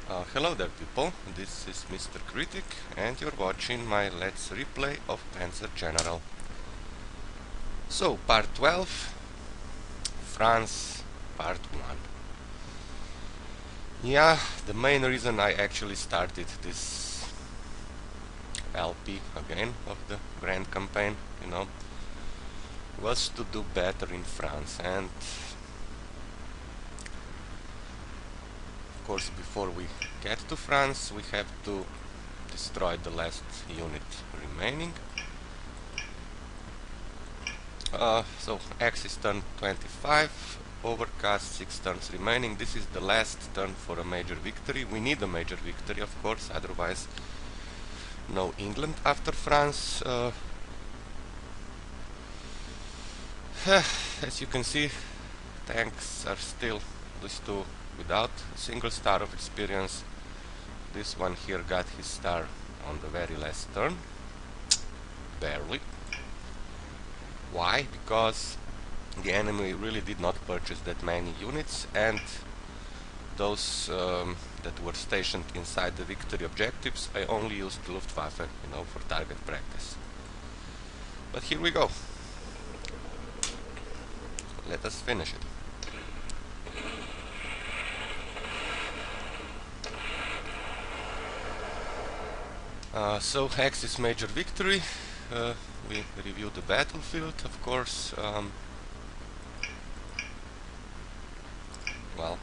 Hello there people, this is MrKritik and you're watching my Let's Replay of Panzer General. So, part 12, France, part 1. Yeah, the main reason I actually started this LP again of the Grand Campaign, was to do better in France, and of course before we get to France we have to destroy the last unit remaining. So X is turn 25, overcast 6 turns remaining. This is the last turn for a major victory. We need a major victory, of course, otherwise no England after France. As you can see, tanks are still these two without a single star of experience. This one here got his star on the very last turn, barely. Why? Because the enemy really did not purchase that many units, and those that were stationed inside the victory objectives, I only used Luftwaffe, for target practice. But here we go. Let us finish it. So Axis major victory. We review the battlefield, of course. Well,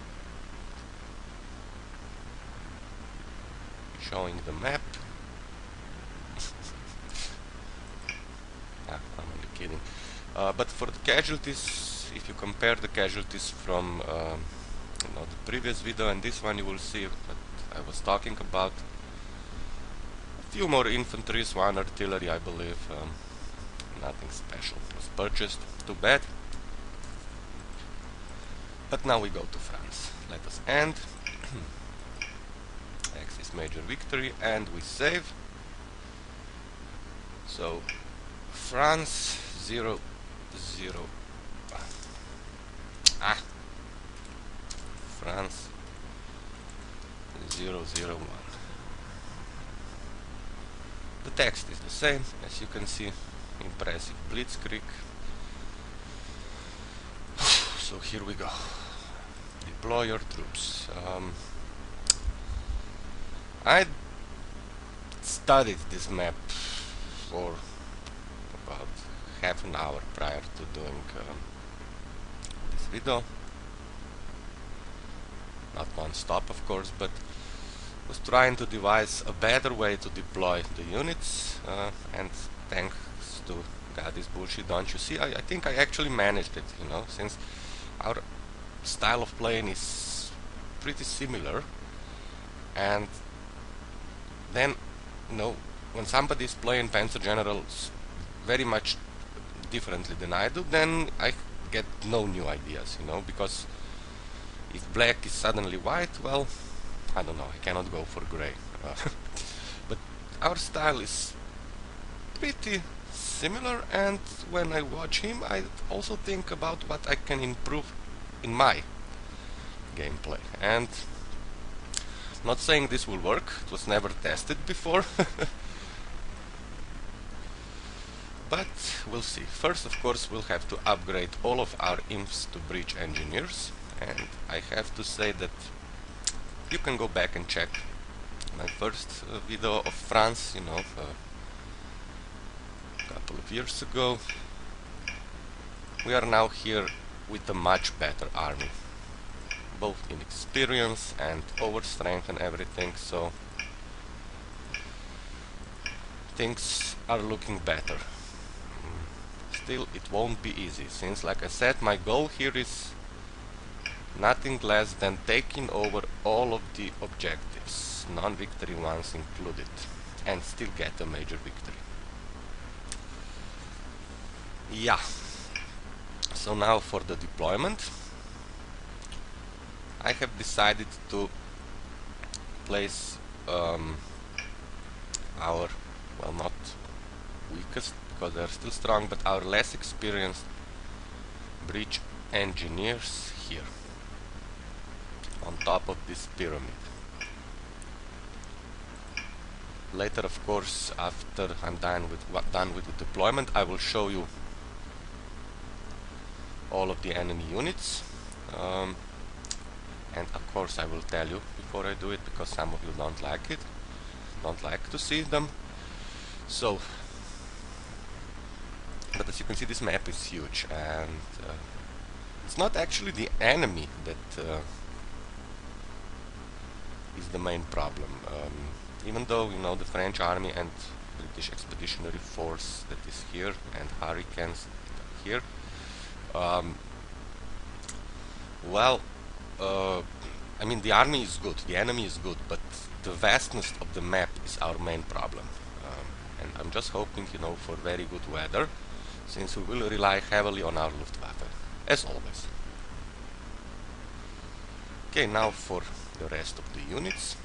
showing the map. I'm only kidding. But for the casualties, if you compare the casualties from the previous video and this one, you will see what I was talking about. A few more infantries, one artillery, I believe. Nothing special was purchased. Too bad. But now we go to France. Let us end. Axis major victory, and we save. So France 0-0. France 0-0-1. The text is the same, as you can see. Impressive blitzkrieg. So here we go. Deploy your troops. I studied this map for about half an hour prior to doing this video. Not non-stop, of course, but was trying to devise a better way to deploy the units, and thanks to God is bullshit, don't you see? I think I actually managed it, since our style of playing is pretty similar, and then, when somebody is playing Panzer Generals very much differently than I do, then I get no new ideas, because if black is suddenly white, well, I don't know, I cannot go for gray. But our style is pretty similar, and when I watch him, I also think about what I can improve in my gameplay. And not saying this will work, it was never tested before. But we'll see. First, of course, we'll have to upgrade all of our imps to breach engineers, and I have to say that you can go back and check my first video of France, a couple of years ago. We are now here with a much better army, both in experience and overstrength and everything, so things are looking better. Still, it won't be easy, since, like I said, my goal here is nothing less than taking over all of the objectives, non-victory ones included, and still get a major victory. Yeah. So now for the deployment. I have decided to place our, well, not weakest, because they're still strong, but our less experienced breach engineers here on top of this pyramid. Later, of course, after I'm done with the deployment, I will show you all of the enemy units, and of course I will tell you before I do it, because some of you don't like to see them. So, but as you can see, this map is huge, and it's not actually the enemy that is the main problem. Even though, you know, the French army and British Expeditionary Force that is here, and Hurricanes here, well, I mean, the army is good, the enemy is good, but the vastness of the map is our main problem. And I'm just hoping, you know, for very good weather, since we will rely heavily on our Luftwaffe, as always. Okay, now for the rest of the units.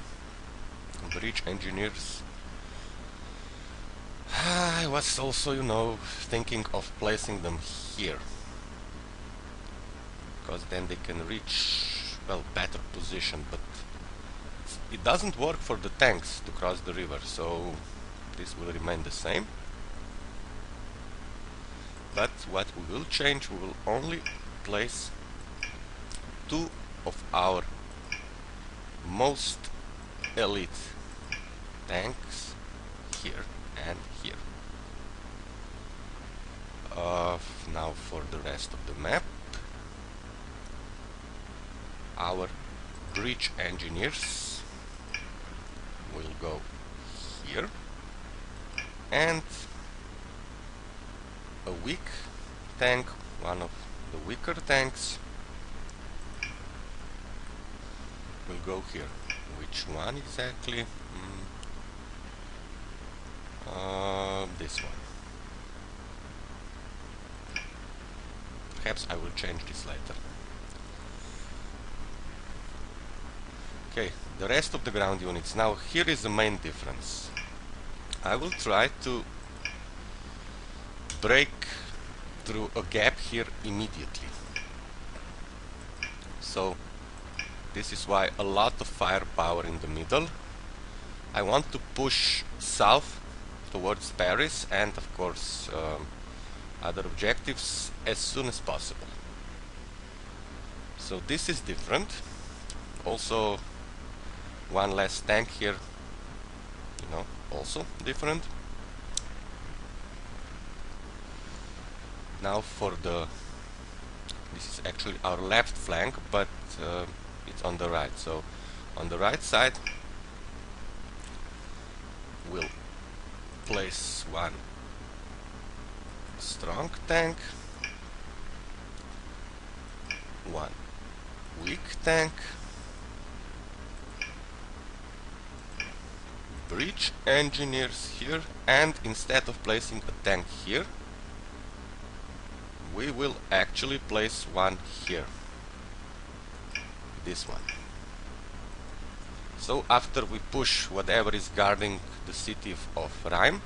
Bridge engineers. I was also, you know, thinking of placing them here, because then they can reach, well, better position, but it doesn't work for the tanks to cross the river, so this will remain the same. But what we will change, we will only place 2 of our most elite tanks here and here. Now for the rest of the map, our bridge engineers will go here, and a weak tank, one of the weaker tanks, will go here. Which one exactly? This one. Perhaps I will change this later. Okay, the rest of the ground units. Now here is the main difference. I will try to break through a gap here immediately. So this is why a lot of firepower in the middle. I want to push south towards Paris and of course other objectives as soon as possible. So this is different. Also one less tank here, you know, also different. Now for this is actually our left flank, but it's on the right. So on the right side we'll place one strong tank, one weak tank, bridge engineers here, and instead of placing a tank here, we will actually place one here, this one. So after we push whatever is guarding the city of Rhein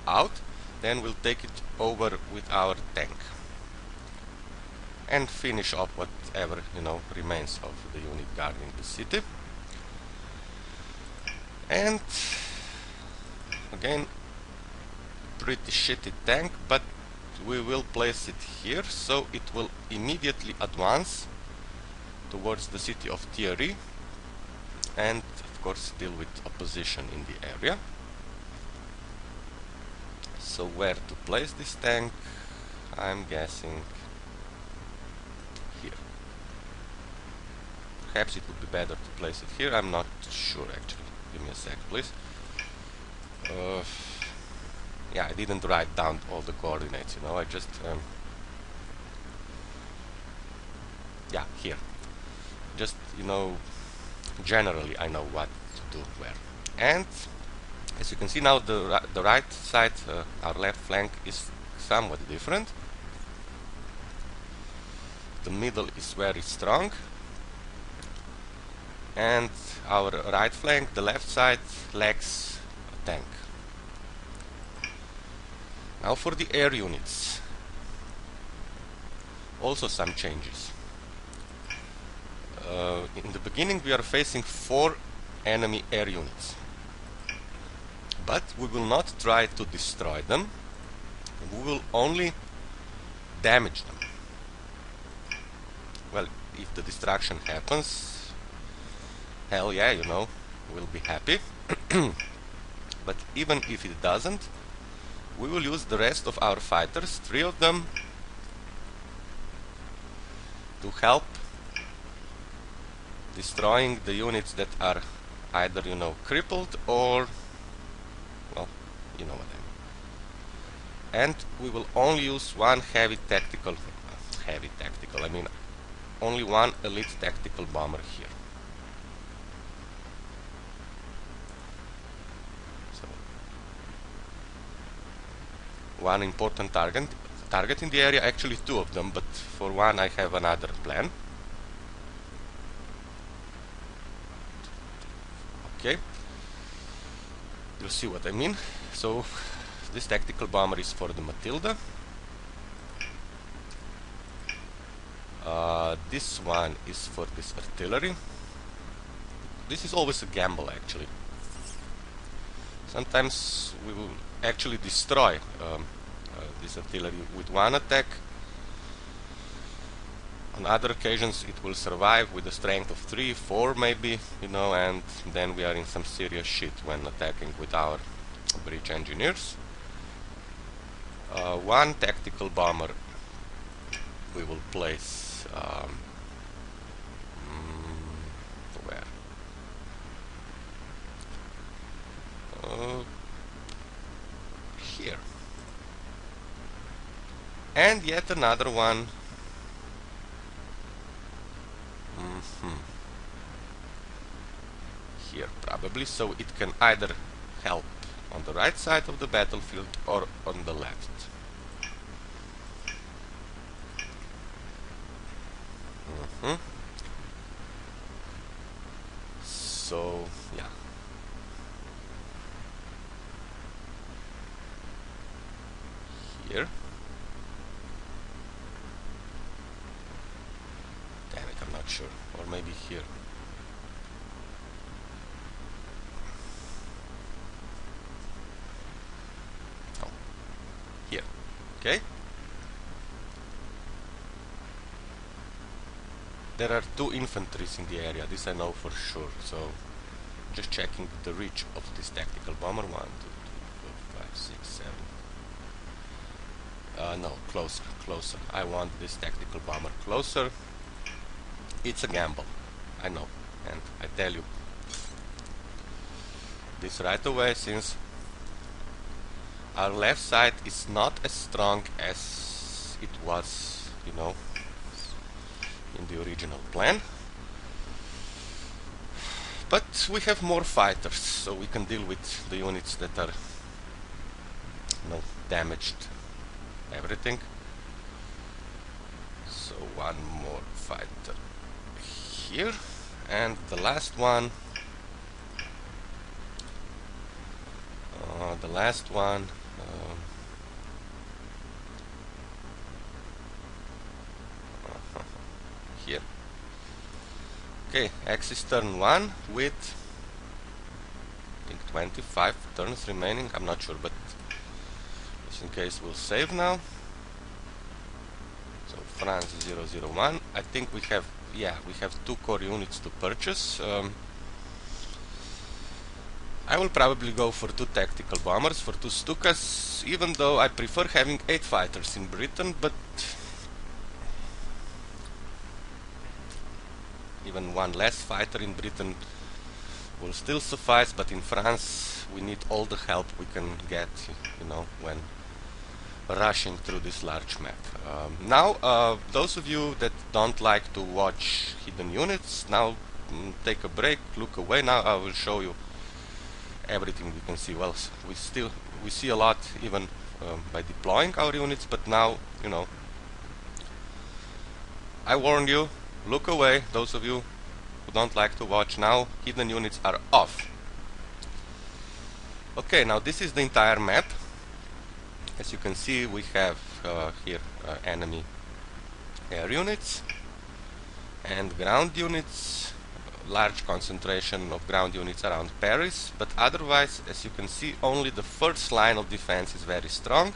out, then we'll take it over with our tank and finish off whatever, you know, remains of the unit guarding the city. And again, pretty shitty tank, but we will place it here, so it will immediately advance towards the city of Thierry and of course deal with opposition in the area. So where to place this tank? I'm guessing here. Perhaps it would be better to place it here, I'm not sure actually. Give me a sec, please. Yeah, I didn't write down all the coordinates, you know, I just yeah, here. Just, you know, generally I know what to do where. And as you can see now, the right side, our left flank, is somewhat different. The middle is very strong, and our right flank, the left side, lacks a tank. Now for the air units, also some changes. In the beginning we are facing 4 enemy air units. but we will not try to destroy them. We will only damage them. Well, if the destruction happens, hell yeah, you know, we'll be happy. But even if it doesn't, we will use the rest of our fighters, 3 of them, to help destroying the units that are either, you know, crippled or, well, you know what I mean. And we will only use one heavy tactical, I mean only one elite tactical bomber here. So, one important target in the area, actually 2 of them, but for one I have another plan. Okay, you'll see what I mean. So this tactical bomber is for the Matilda. This one is for this artillery. This is always a gamble, actually. Sometimes we will actually destroy this artillery with one attack. On other occasions it will survive with a strength of 3, 4 maybe, you know, and then we are in some serious shit when attacking with our breach engineers. One tactical bomber we will place where? Here. And yet another one here probably, so it can either help on the right side of the battlefield or on the left. So yeah, here. Damn it, I'm not sure. Or maybe here. Oh, here. Okay. There are 2 infantries in the area, this I know for sure, so just checking the reach of this tactical bomber. 1, 2, 3, 4, 5, 6, 7. No, closer. I want this tactical bomber closer. It's a gamble, I know, and I tell you this right away, since our left side is not as strong as it was, you know, in the original plan. But we have more fighters, so we can deal with the units that are, you know, damaged, everything. So one more fighter here, and the last one, here. Okay, axis turn 1 with, I think, 25 turns remaining. I'm not sure, but just in case we'll save now. So France 001. I think we have, yeah, we have 2 core units to purchase. I will probably go for 2 tactical bombers, for 2 Stukas, even though I prefer having 8 fighters in Britain, but even 1 less fighter in Britain will still suffice, but in France we need all the help we can get, you know, when rushing through this large map. Now, those of you that don't like to watch hidden units, now take a break, look away. Now I will show you everything we can see. Well, we see a lot even by deploying our units, but now, you know, I warn you, look away, those of you who don't like to watch. Now hidden units are off. Okay, now this is the entire map. As you can see, we have here enemy air units and ground units. large concentration of ground units around Paris, but otherwise, as you can see, only the first line of defense is very strong.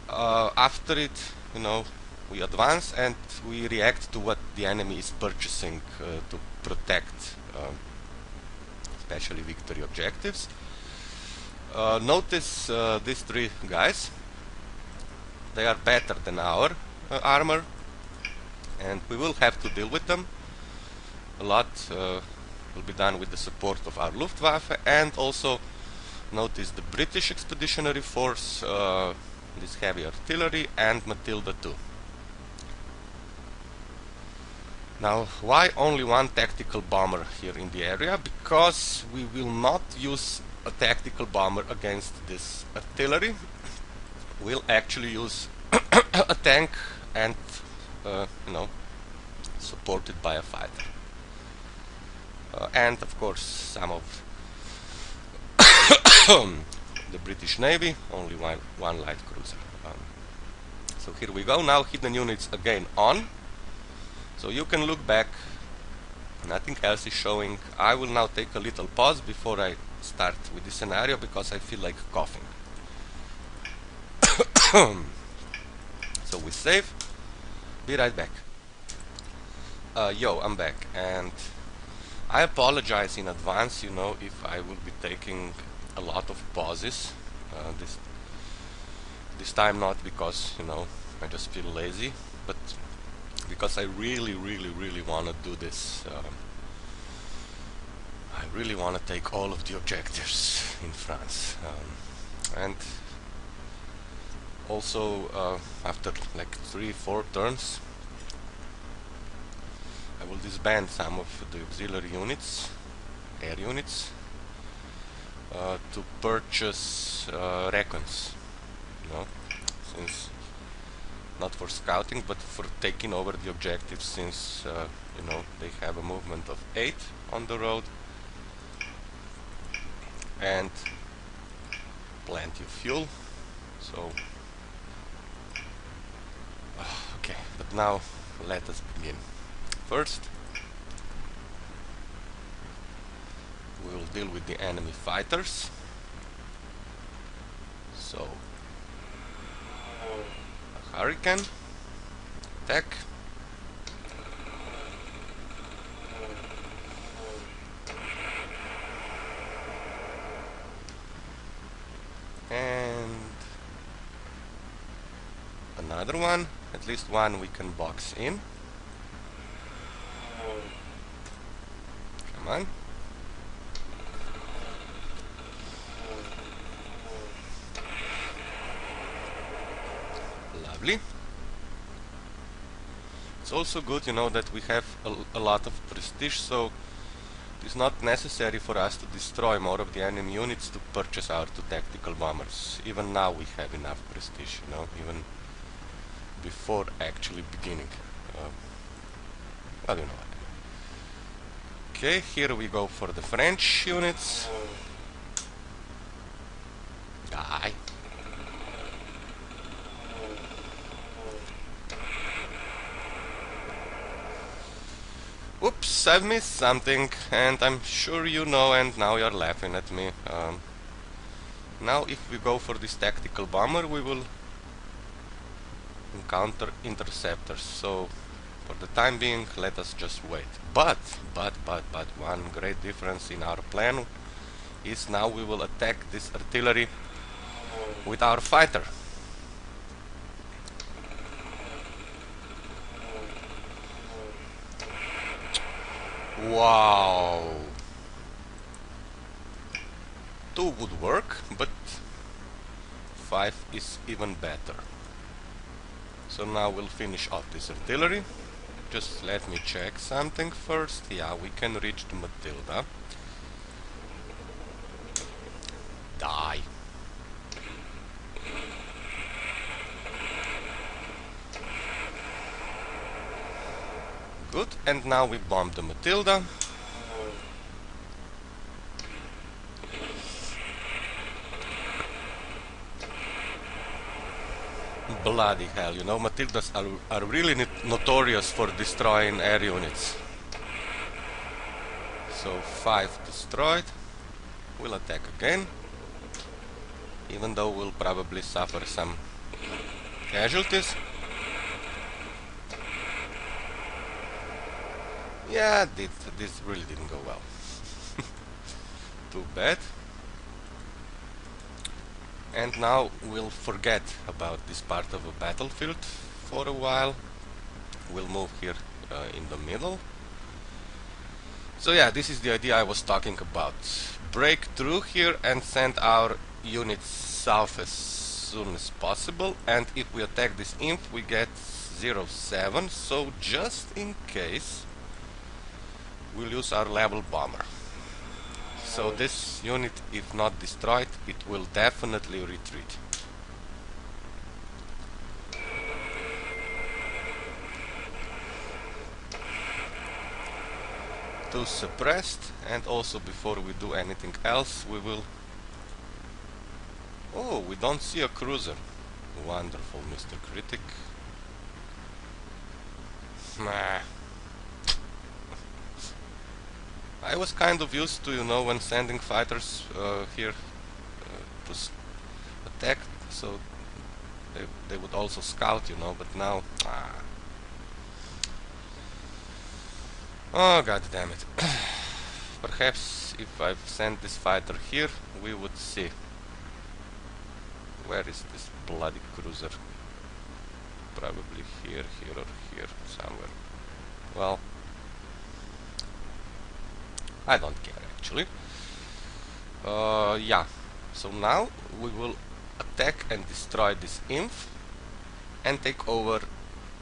After it, you know, we advance and we react to what the enemy is purchasing to protect especially victory objectives. Notice these three guys. They are better than our armor, and we will have to deal with them. A lot will be done with the support of our Luftwaffe, and also notice the British Expeditionary Force, this heavy artillery, and Matilda II. Now, why only one tactical bomber here in the area? Because we will not use a tactical bomber against this artillery. We'll actually use a tank and, you know, supported by a fighter. And of course some of the British Navy, only one light cruiser. So here we go, now hidden units again on. So you can look back, nothing else is showing. I will now take a little pause before I start with this scenario because I feel like coughing. So we save, be right back. Yo, I'm back, and I apologize in advance, you know, if I will be taking a lot of pauses. This time not because, you know, I just feel lazy, but because I really want to do this. I really want to take all of the objectives in France, and also after like 3-4 turns I will disband some of the auxiliary units, air units, to purchase recons, you know, since not for scouting but for taking over the objectives, since you know, they have a movement of 8 on the road and plenty of fuel. So okay, but now let us begin. First we will deal with the enemy fighters. So a Hurricane, attack. And another one, at least one we can box in. Come on. Lovely. It's also good, you know, that we have a lot of prestige, so it's not necessary for us to destroy more of the enemy units to purchase our 2 tactical bombers. Even now we have enough prestige, you know, even before actually beginning. Well, you know. Okay, here we go for the French units. Die. Oops, I've missed something, and I'm sure you know, and now you're laughing at me. Now if we go for this tactical bomber, we will encounter interceptors, so for the time being let us just wait. But one great difference in our plan is now we will attack this artillery with our fighter. Wow! 2 would work, but 5 is even better. So now we'll finish off this artillery. Just let me check something first. Yeah, we can reach the Matilda. Die. Good, and now we bomb the Matilda. Bloody hell, you know, Matildas are really notorious for destroying air units. So 5 destroyed. We'll attack again, even though we'll probably suffer some casualties. Yeah, this really didn't go well. Too bad. And now we'll forget about this part of a battlefield for a while. We'll move here in the middle. So yeah, this is the idea I was talking about. Break through here and send our units south as soon as possible, and if we attack this imp we get 0-7, so just in case we'll use our level bomber. So this unit, if not destroyed, it will definitely retreat. Two suppressed, and also before we do anything else we will... Oh, we don't see a cruiser. Wonderful, Mr. Critic. Nah. I was kind of used to, you know, when sending fighters here to attack, so they would also scout, you know, but now... Oh, god damn it. Perhaps if I've sent this fighter here, we would see. Where is this bloody cruiser? Probably here, here, or here, somewhere. Well, I don't care actually. Yeah, so now we will attack and destroy this imp and take over,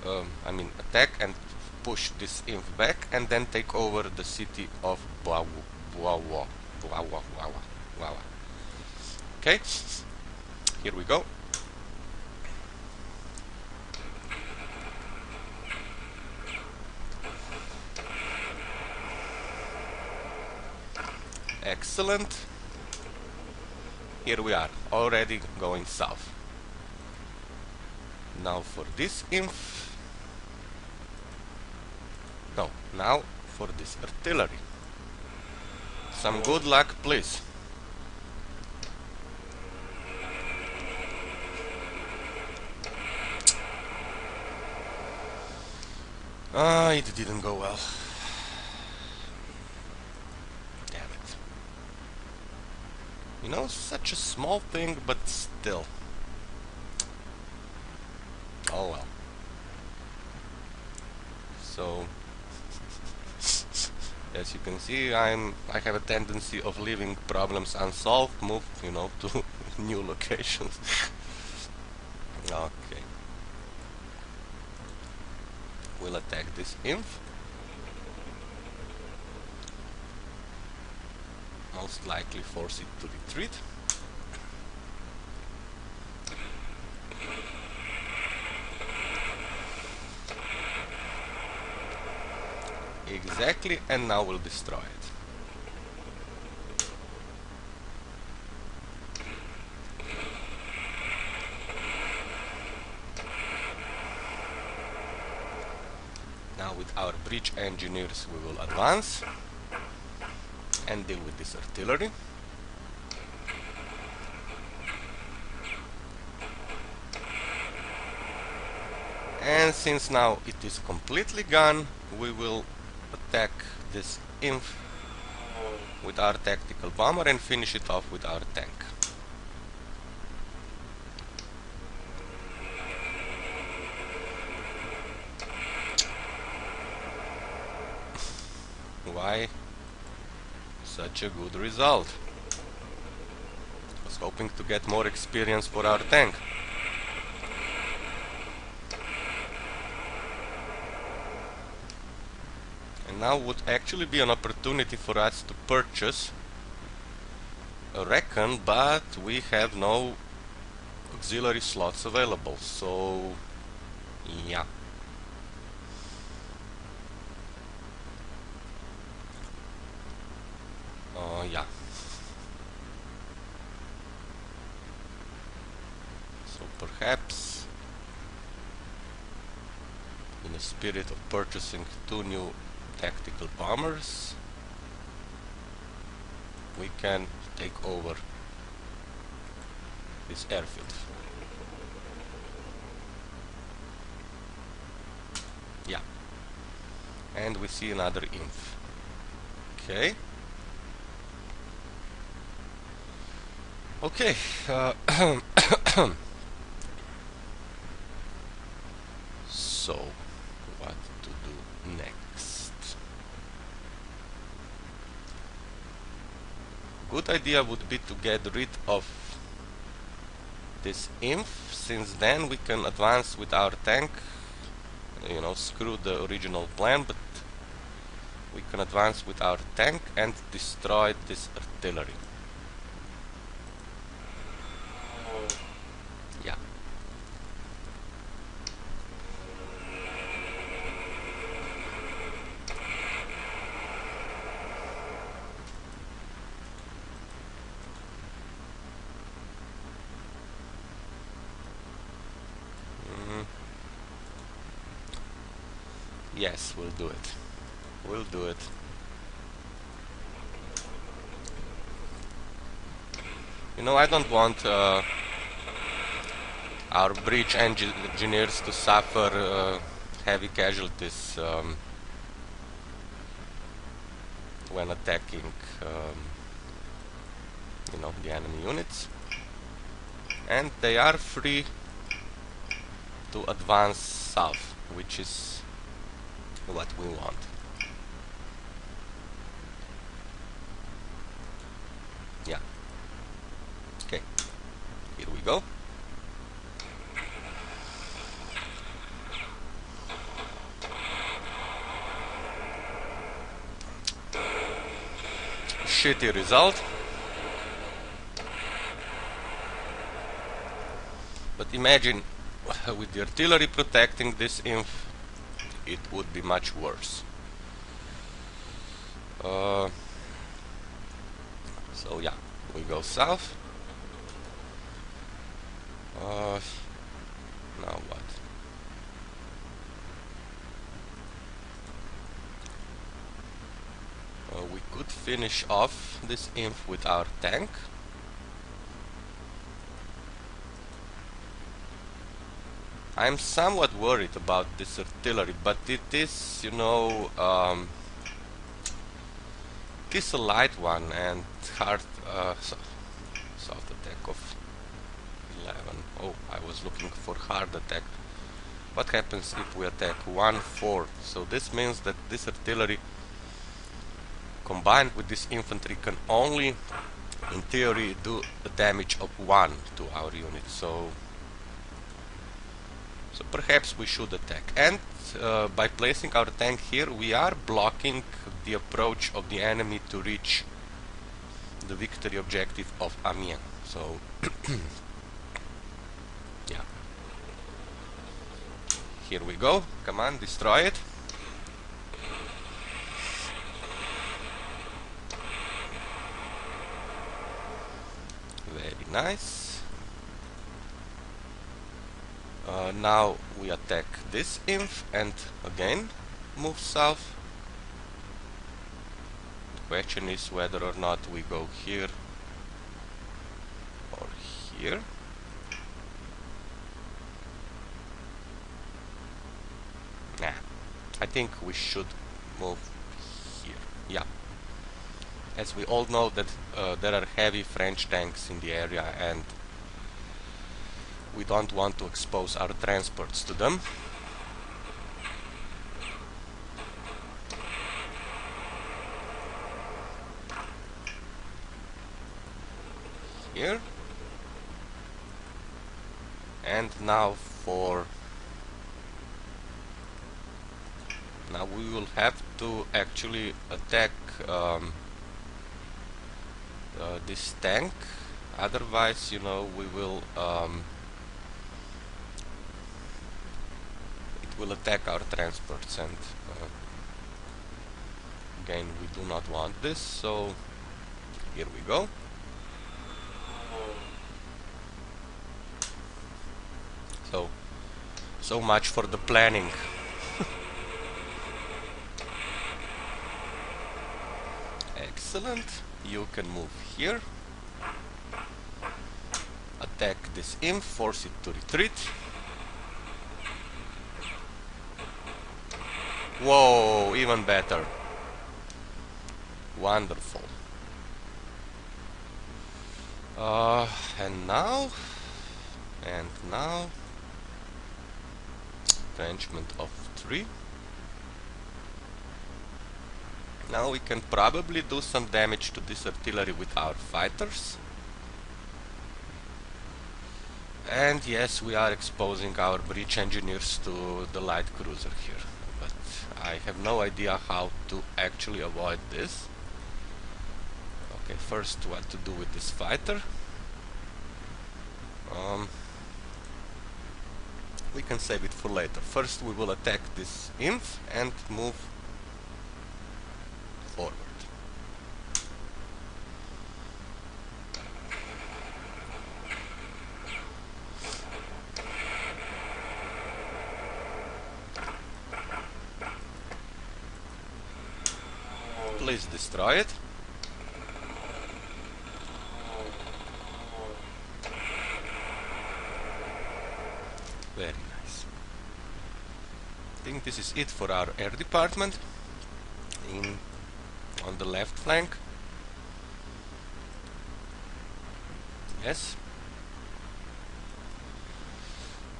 attack and push this imp back and then take over the city of Wawa. Okay, here we go. Excellent. Here we are, already going south. Now for this imp. No, now for this artillery. Some good luck, please. It didn't go well. Damn it. You know, such a small thing, but still. Oh well. So, as you can see, I have a tendency of leaving problems unsolved, move, you know, to new locations. Okay. We'll attack this imp. Most likely force it to retreat. Exactly, and now we'll destroy it. Now with our breach engineers we will advance and deal with this artillery. And since now it is completely gone, we will attack this imp with our tactical bomber and finish it off with our tank. Why such a good result? I was hoping to get more experience for our tank. And now would actually be an opportunity for us to purchase a recon, but we have no auxiliary slots available, so yeah. Yeah. So perhaps, in the spirit of purchasing 2 new tactical bombers, we can take over this airfield. Yeah. And we see another inf. Okay. Okay. So, what to do next? Good idea would be to get rid of this inf, since then we can advance with our tank. You know, screw the original plan, but we can advance with our tank and destroy this artillery. Yeah. Yes, we'll do it. We'll do it. You know, I don't want our bridge engineers to suffer heavy casualties when attacking, you know, the enemy units. And they are free to advance south, which is what we want. Yeah. Okay. Here we go. Shitty result. But imagine with the artillery protecting this inf, it would be much worse. So yeah, we go south. Now what? We could finish off this inf with our tank. I'm somewhat worried about this artillery, but it is, you know, it is a light one and hard, soft attack of 11. Oh, I was looking for hard attack. What happens if we attack 1-4? So this means that this artillery combined with this infantry can only, in theory, do a damage of 1 to our unit. So perhaps we should attack. And by placing our tank here, we are blocking the approach of the enemy to reach the victory objective of Amiens. So yeah. Here we go. Come on, destroy it. Very nice. Now we attack this inf and again move south. The question is whether or not we go here or here. Nah, I think we should move here. Yeah. As we all know that there are heavy French tanks in the area and we don't want to expose our transports to them. Here. And now now we will have to actually attack this tank, otherwise, you know, we will it will attack our transports, and again we do not want this, so here we go. So much for the planning. Excellent. You can move here. Attack this imp, force it to retreat. Whoa, even better. Wonderful. And now, entrenchment of 3. Now we can probably do some damage to this artillery with our fighters. And yes, we are exposing our breach engineers to the light cruiser here. But I have no idea how to actually avoid this. Okay, first what to do with this fighter. We can save it for later. First we will attack this imp and move forward. Please destroy it. Very nice. I think this is it for our air department on the left flank. Yes.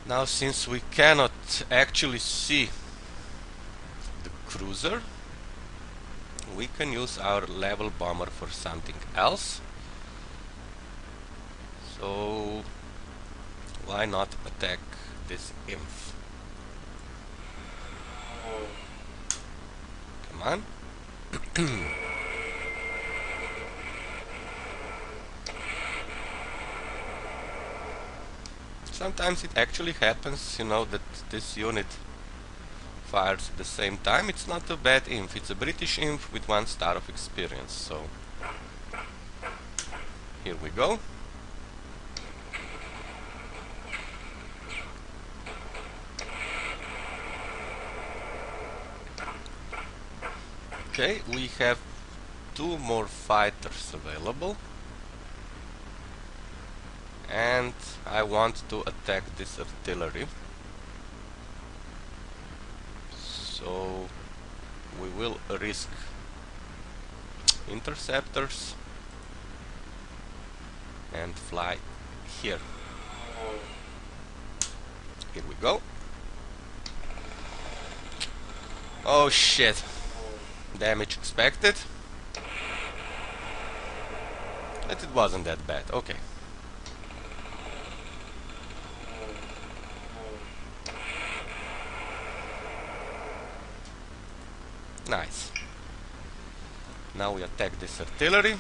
Now, since we cannot actually see the cruiser, we can use our level bomber for something else. So why not attack this imp? Come on. Sometimes it actually happens, you know, that this unit fires at the same time. It's not a bad imp, it's a British imp with 1 star of experience. So here we go. Okay, we have 2 more fighters available, and I want to attack this artillery. So we will risk interceptors and fly here. Here we go. Oh shit. Damage expected. But it wasn't that bad. Okay. Nice. Now we attack this artillery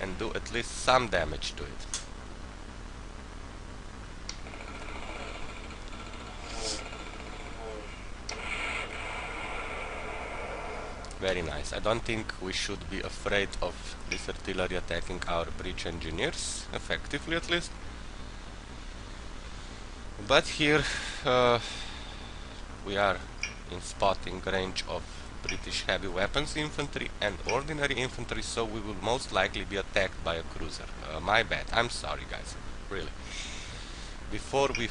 and do at least some damage to it. Very nice. I don't think we should be afraid of this artillery attacking our breach engineers, effectively at least. But here we are in spotting range of British heavy weapons infantry and ordinary infantry, so we will most likely be attacked by a cruiser. My bad. I'm sorry, guys. Really. Before we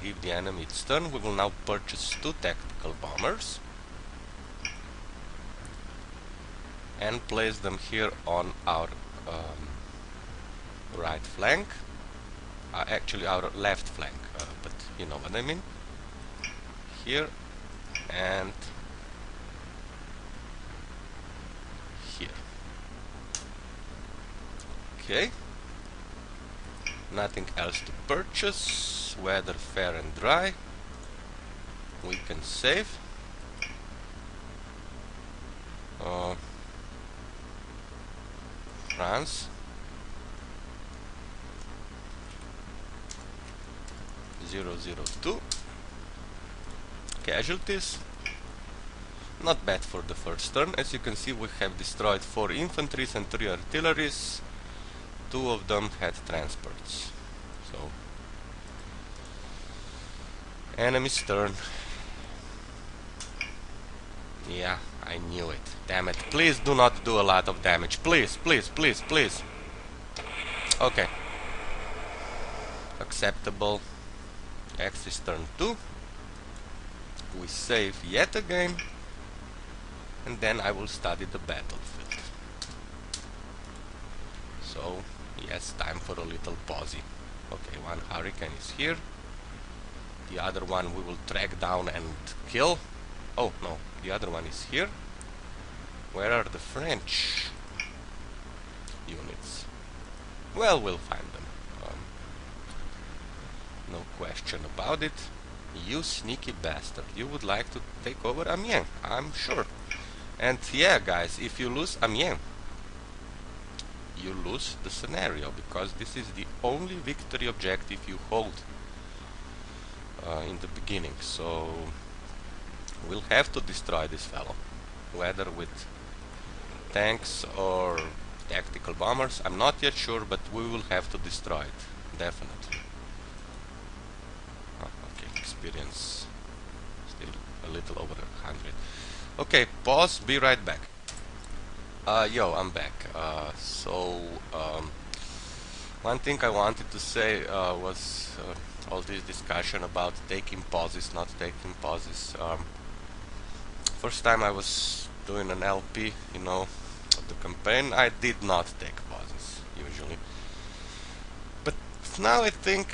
give the enemy its turn, we will now purchase 2 tactical bombers and place them here on our right flank. Actually, our left flank, but you know what I mean. Here and here. Okay. Nothing else to purchase. Weather fair and dry. We can save. France. 002. Casualties. Not bad for the first turn. As you can see, we have destroyed 4 infantries and 3 artilleries. 2 of them had transports. So, enemy's turn. Yeah, I knew it. Damn it. Please do not do a lot of damage. Please, please, please, please. Okay. Acceptable. X is turn 2. We save yet again. And then I will study the battlefield. So, yes, time for a little pausey. Okay, one hurricane is here. The other one we will track down and kill. Oh, no, the other one is here. Where are the French units? Well, we'll find them. No question about it. You sneaky bastard. You would like to take over Amiens, I'm sure. And yeah, guys, if you lose Amiens, you lose the scenario, because this is the only victory objective you hold in the beginning. So we'll have to destroy this fellow, whether with tanks or tactical bombers. I'm not yet sure, but we will have to destroy it, definitely. Okay, experience still a little over 100. Okay, pause, be right back. Yo, I'm back. One thing I wanted to say was all this discussion about taking pauses, not taking pauses. First time I was doing an LP, you know, of the campaign, I did not take pauses, usually. But now I think,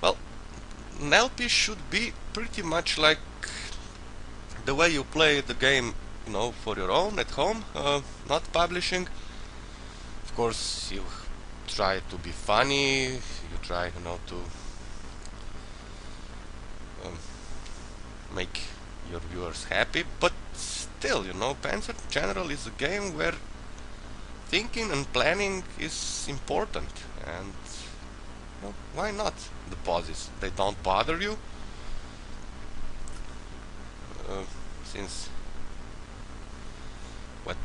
well, an LP should be pretty much like the way you play the game, you know, for your own at home, not publishing. Of course, you try to be funny, you try, you know, to make your viewers happy, but still, you know, Panzer General is a game where thinking and planning is important, and you know, why not the pauses? They don't bother you, since what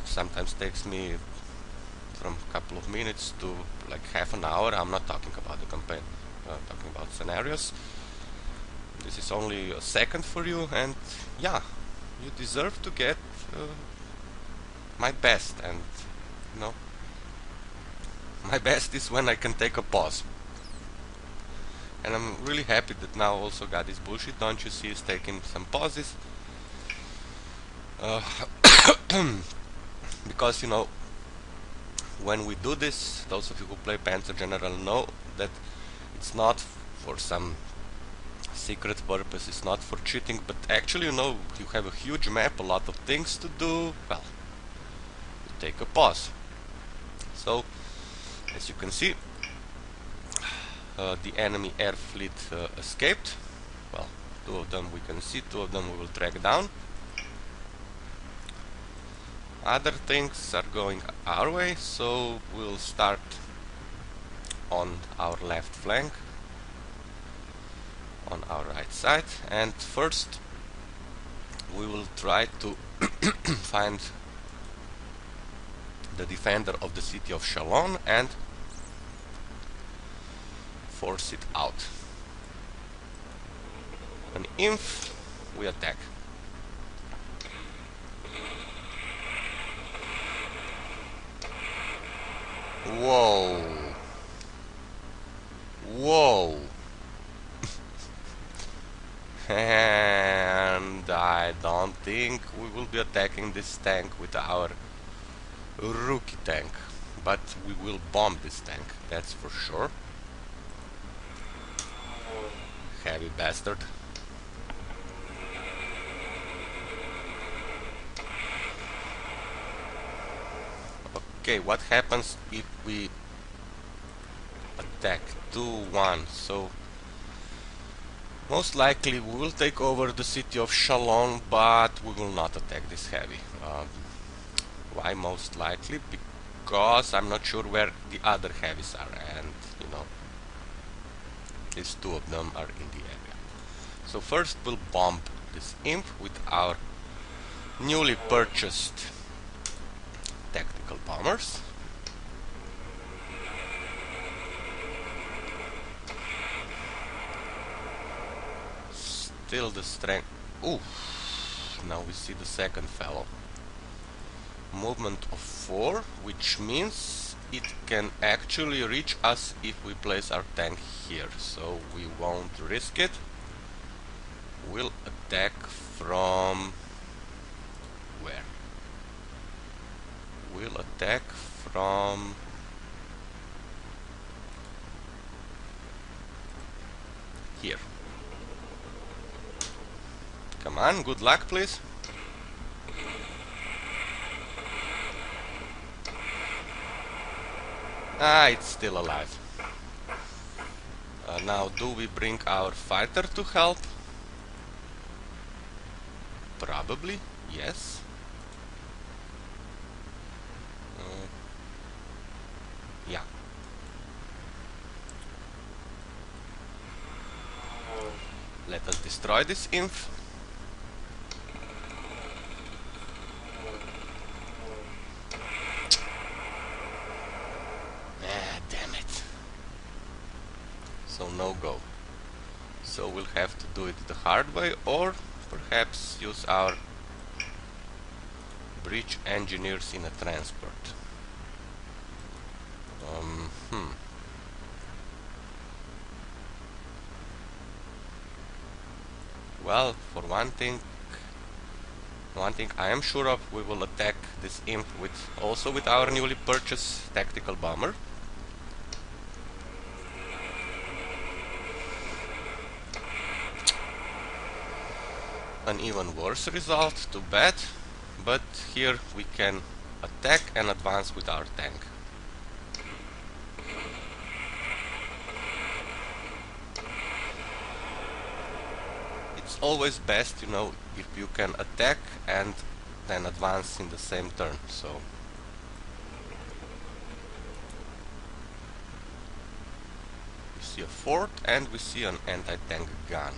sometimes takes me from a couple of minutes to like half an hour. I'm not talking about the campaign, talking about scenarios. This is only a second for you, and yeah, you deserve to get my best. And you know, my best is when I can take a pause. And I'm really happy that now also got this bullshit, don't you see, is taking some pauses. Because, you know, when we do this, those of you who play Panzer General know that it's not for some secret purpose, it's not for cheating, but actually, you know, you have a huge map, a lot of things to do, well, you take a pause. So, as you can see, the enemy air fleet escaped. Well, two of them we can see, two of them we will track down. Other things are going our way, so we'll start on our left flank, on our right side, and first we will try to find the defender of the city of Chalon and force it out. An inf, we attack. Whoa. Whoa. And I don't think we will be attacking this tank with our rookie tank, but we will bomb this tank, that's for sure. Heavy bastard. Okay, what happens if we attack 2-1? So most likely we will take over the city of Chalon, but we will not attack this heavy. Why most likely? Because I'm not sure where the other heavies are, and you know, these two of them are in the area. So first we'll bomb this imp with our newly purchased tactical bombers. Still the strength. Ooh, now we see the second fellow. Movement of 4, which means it can actually reach us if we place our tank here, so we won't risk it. We'll attack from... where? We'll attack from... here. Come on, good luck, please. Ah, it's still alive. Now, do we bring our fighter to help? Probably, yes. Yeah. Let us destroy this imp. Damn it. So no go. So we'll have to do it the hard way, or perhaps use our bridge engineers in a transport. Well, for one thing I am sure of, we will attack this imp also with our newly purchased tactical bomber. An even worse result, too bad, but here we can attack and advance with our tank. It's always best, you know, if you can attack and then advance in the same turn, so... we see a fort and we see an anti-tank gun.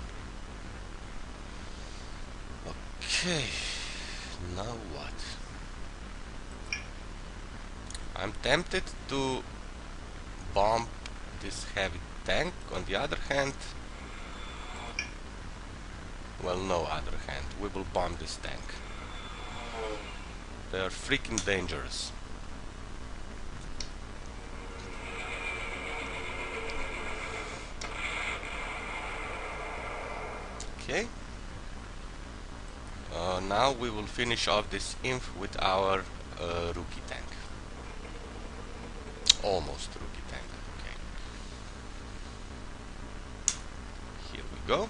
Okay, now what? I'm tempted to bomb this heavy tank. On the other hand, well, no other hand, we will bomb this tank. They are freaking dangerous. Okay. Now we will finish off this imp with our rookie tank. Almost rookie tank, okay. Here we go.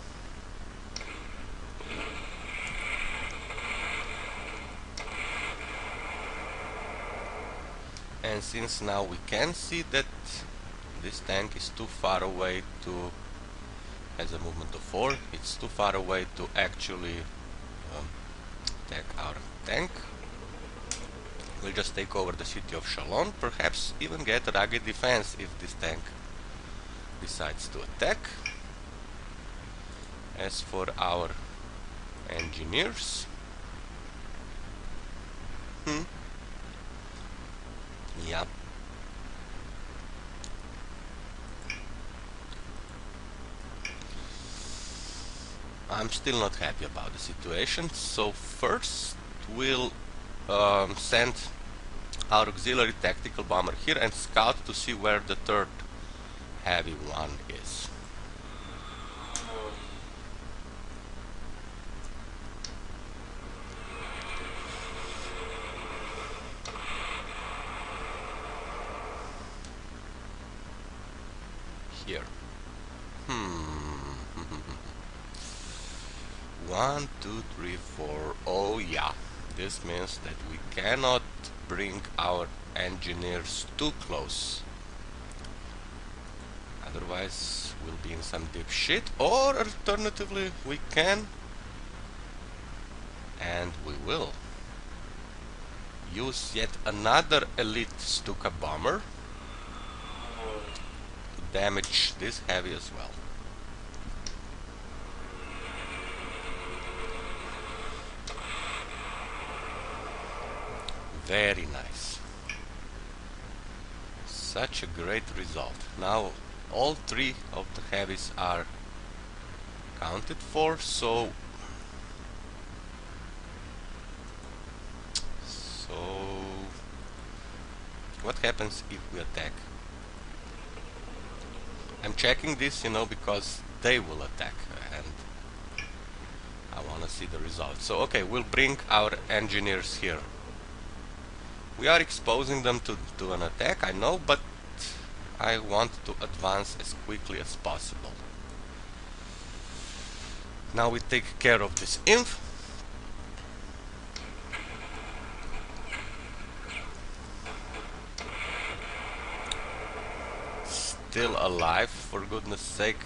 And since now we can see that this tank is too far away to... has a movement of 4, it's too far away to actually attack our tank. We'll just take over the city of Chalon, perhaps even get a rugged defense if this tank decides to attack. As for our engineers, yeah. I'm still not happy about the situation, so first we'll send our auxiliary tactical bomber here and scout to see where the third heavy one is. Here. 1, 2, 3, 4. Oh yeah, this means that we cannot bring our engineers too close. Otherwise we'll be in some deep shit, or alternatively we can, and we will, use yet another elite Stuka bomber to damage this heavy as well. Very nice. Such a great result. Now all 3 of the heavies are counted for, so what happens if we attack? I'm checking this, you know, because they will attack and I want to see the result. So okay, we'll bring our engineers here. We are exposing them to an attack, I know, but I want to advance as quickly as possible. Now we take care of this inf. Still alive, for goodness sake.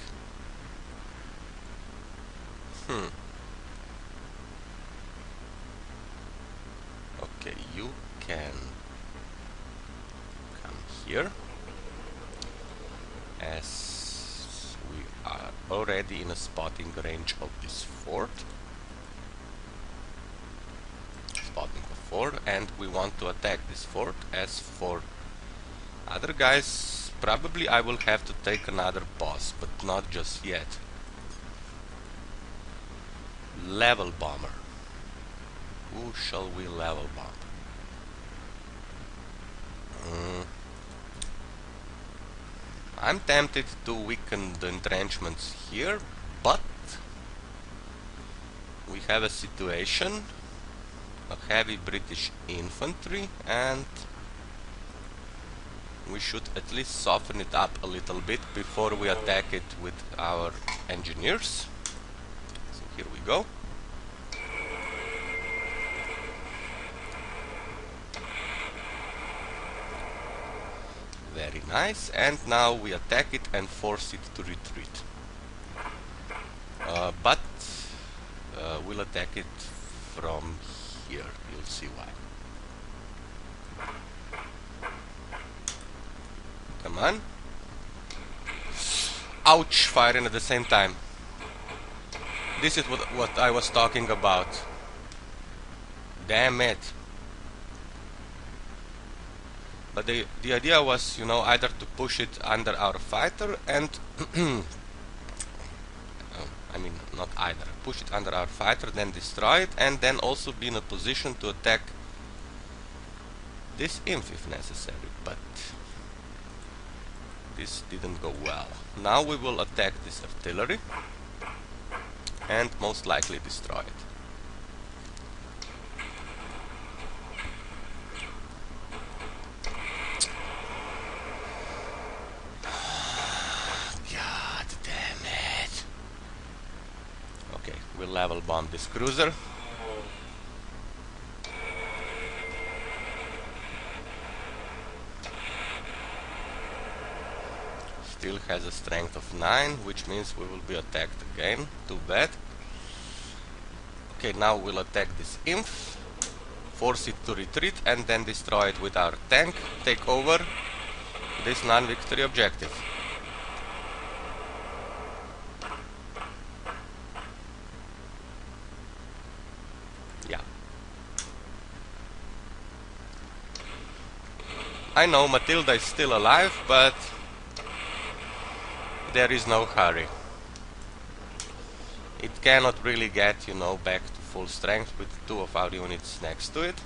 Okay, you can come here, as we are already in a spotting range of this fort. Spotting a fort, and we want to attack this fort. As for other guys, probably I will have to take another boss, but not just yet. Level bomber. Who shall we level bomb? I'm tempted to weaken the entrenchments here, but we have a situation, a heavy British infantry, and we should at least soften it up a little bit before we attack it with our engineers. So here we go. Very nice, and now we attack it and force it to retreat. But we'll attack it from here, you'll see why. Come on. Ouch, firing at the same time. This is what I was talking about. Damn it. But the idea was, you know, either to push it under our fighter and I mean, not either. Push it under our fighter, then destroy it, and then also be in a position to attack this inf if necessary. But this didn't go well. Now we will attack this artillery and most likely destroy it. We'll level bomb this cruiser. Still has a strength of 9, which means we will be attacked again. Too bad. Okay, now we'll attack this inf, force it to retreat, and then destroy it with our tank. Take over this non-victory objective. I know Matilda is still alive, but there is no hurry. It cannot really get, you know, back to full strength with 2 of our units next to it.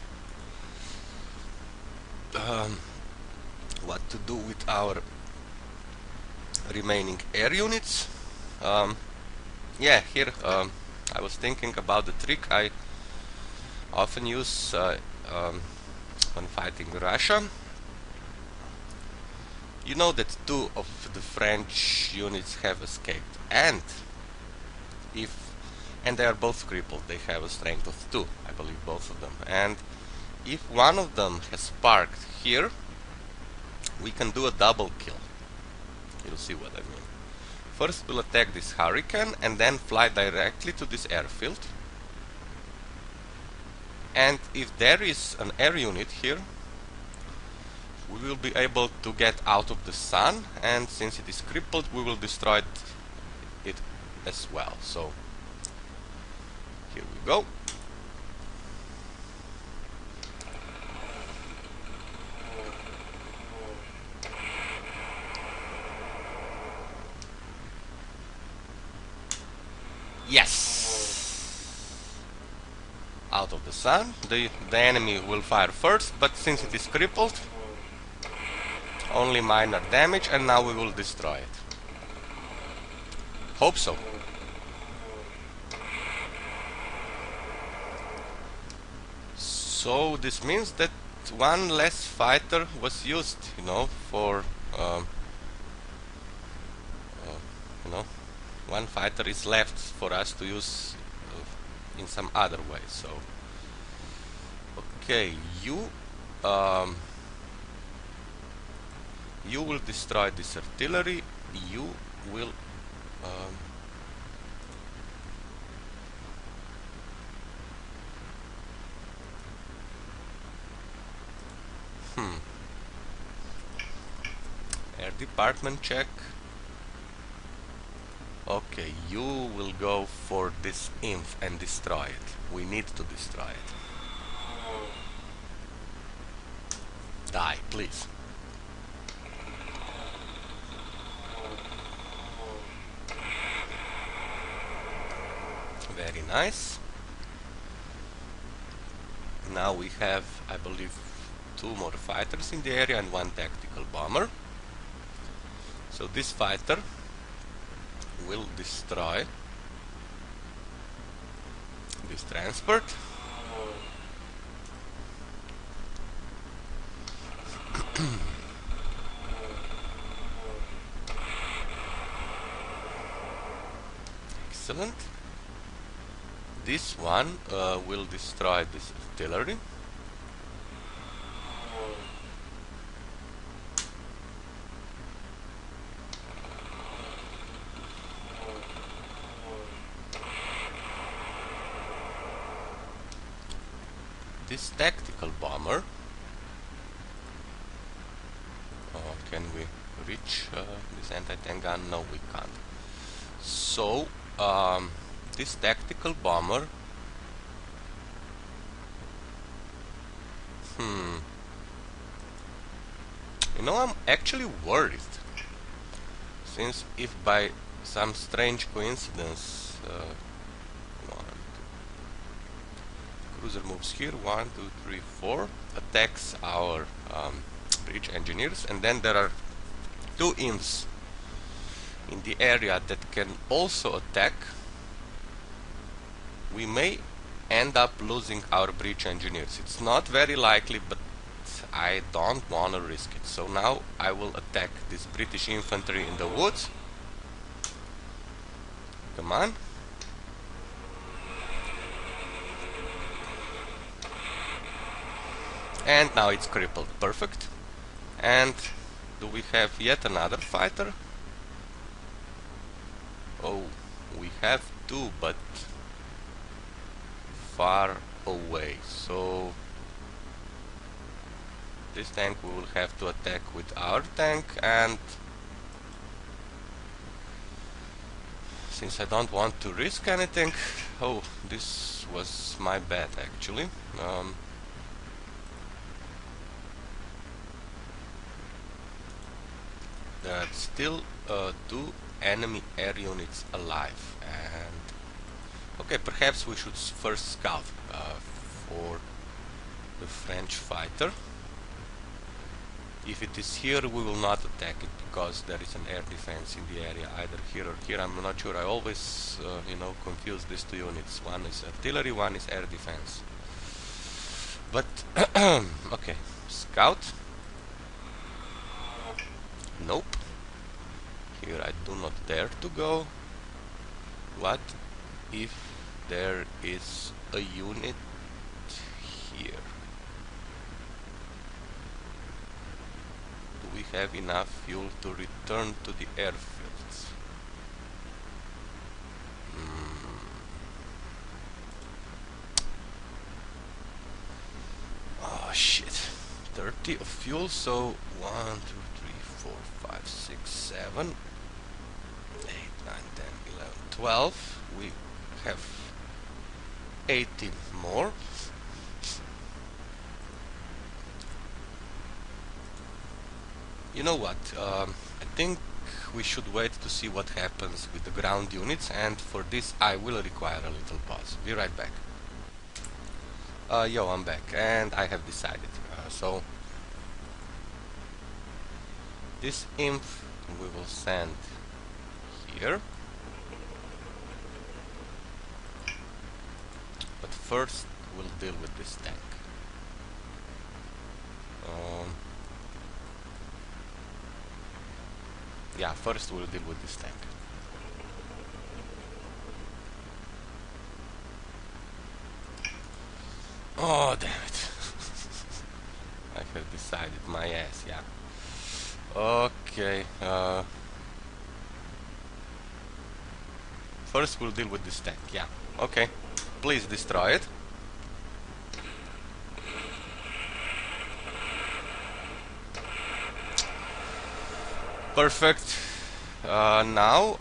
What to do with our remaining air units? Yeah, here I was thinking about the trick I often use when fighting Russia. You know that 2 of the French units have escaped, and they are both crippled. They have a strength of 2, I believe, both of them. And if one of them has parked here, we can do a double kill. You'll see what I mean. First we'll attack this Hurricane and then fly directly to this airfield. And if there is an air unit here, we will be able to get out of the sun, and since it is crippled, we will destroy it as well. So here we go. Yes! Out of the sun. The enemy will fire first, but since it is crippled, only minor damage, and now we will destroy it. Hope so. So this means that one less fighter was used, you know, for you know, one fighter is left for us to use in some other way. So okay, you will destroy this artillery. You will air department check. Okay, you will go for this inf and destroy it. We need to destroy it. Die, please. Very nice. Now we have, I believe, 2 more fighters in the area and 1 tactical bomber. So this fighter will destroy this transport. Excellent. This one will destroy this artillery. This tactical bomber, can we reach this anti-tank gun? No, we can't. So this tactical bomber, you know, I'm actually worried, since if by some strange coincidence cruiser moves here, 1, 2, 3, 4, attacks our bridge engineers, and then there are 2 infs in the area that can also attack, we may end up losing our bridge engineers. It's not very likely, but I don't want to risk it. So now I will attack this British infantry in the woods. Come on. And now it's crippled. Perfect. And do we have yet another fighter? Oh, we have 2, but far away. So this tank we will have to attack with our tank, and since I don't want to risk anything, oh, this was my bad actually. There are still 2 enemy air units alive, and okay, perhaps we should first scout for the French fighter. If it is here, we will not attack it because there is an air defense in the area, either here or here. I'm not sure. I always, you know, confuse these 2 units. One is artillery, one is air defense. But okay, scout. Nope. Here I do not dare to go. What if there is a unit here? Do we have enough fuel to return to the airfields? Oh shit. 30 of fuel, so 1, 2, 3, 4, 5, 6, 7, 8, 9, 10, 11, 12. We have 18 more. You know what? I think we should wait to see what happens with the ground units, and for this I will require a little pause. Be right back. Yo, I'm back, and I have decided. So This inf we will send here. But first we'll deal with this tank. Yeah, first we'll deal with this tank. Oh, damn it. I have decided my ass, yeah. Okay, first we'll deal with this tank, yeah. Okay, please destroy it. Perfect. Now,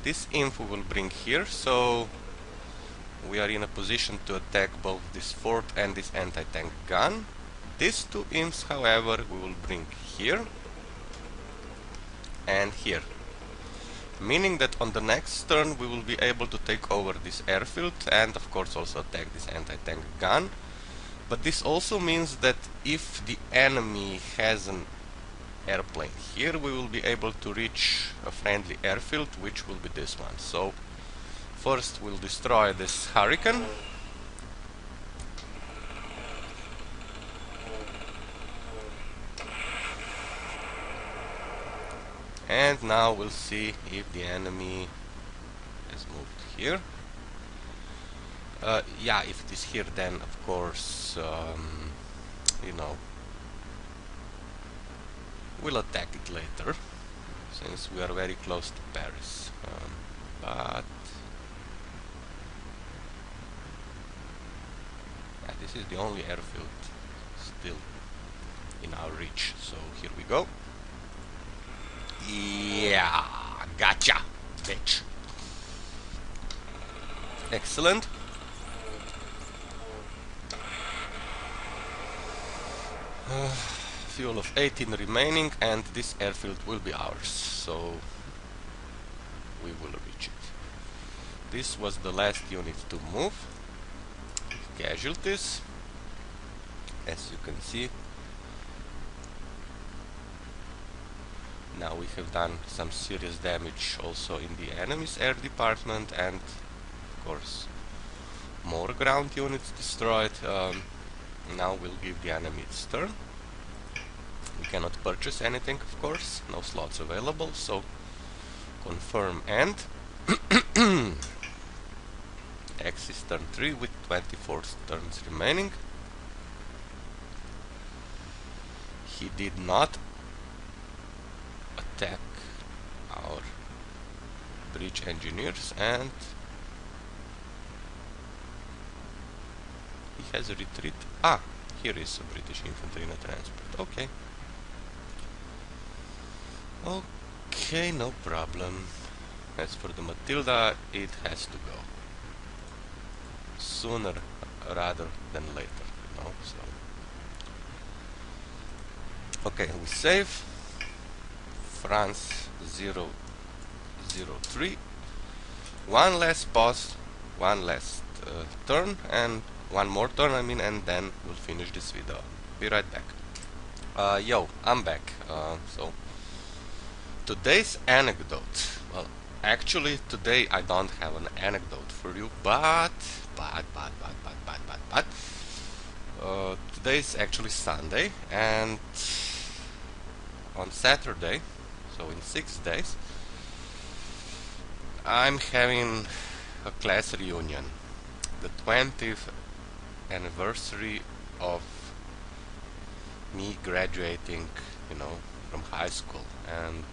this info will bring here, so we are in a position to attack both this fort and this anti-tank gun. These two imps, however, we will bring here and here, meaning that on the next turn we will be able to take over this airfield and of course also attack this anti-tank gun. But this also means that if the enemy has an airplane here, we will be able to reach a friendly airfield, which will be this one. So first we'll destroy this Hurricane. And now we'll see if the enemy has moved here. Yeah, if it is here, then of course, you know, we'll attack it later, since we are very close to Paris. But yeah, this is the only airfield still in our reach. So here we go. Yeah, gotcha, bitch. Excellent. Fuel of 18 remaining, and this airfield will be ours, so we will reach it. This was the last unit to move. Casualties, as you can see. Now we have done some serious damage also in the enemy's air department, and of course more ground units destroyed. Now we'll give the enemy its turn. We cannot purchase anything, of course, no slots available, so confirm end. X is turn 3 with 24 turns remaining. He did not attack our bridge engineers, and he has a retreat. Ah, here is a British infantry in a transport. Okay. Okay, no problem. As for the Matilda, it has to go. Sooner rather than later, you know, so. Okay, we save. France 003. One last pause, one last turn, and one more turn, I mean, and then we'll finish this video. Be right back. Yo, I'm back. So today's anecdote. Well, actually today I don't have an anecdote for you, but today is actually Sunday, and on Saturday, so in 6 days, I'm having a class reunion, the 20th anniversary of me graduating, you know, from high school. And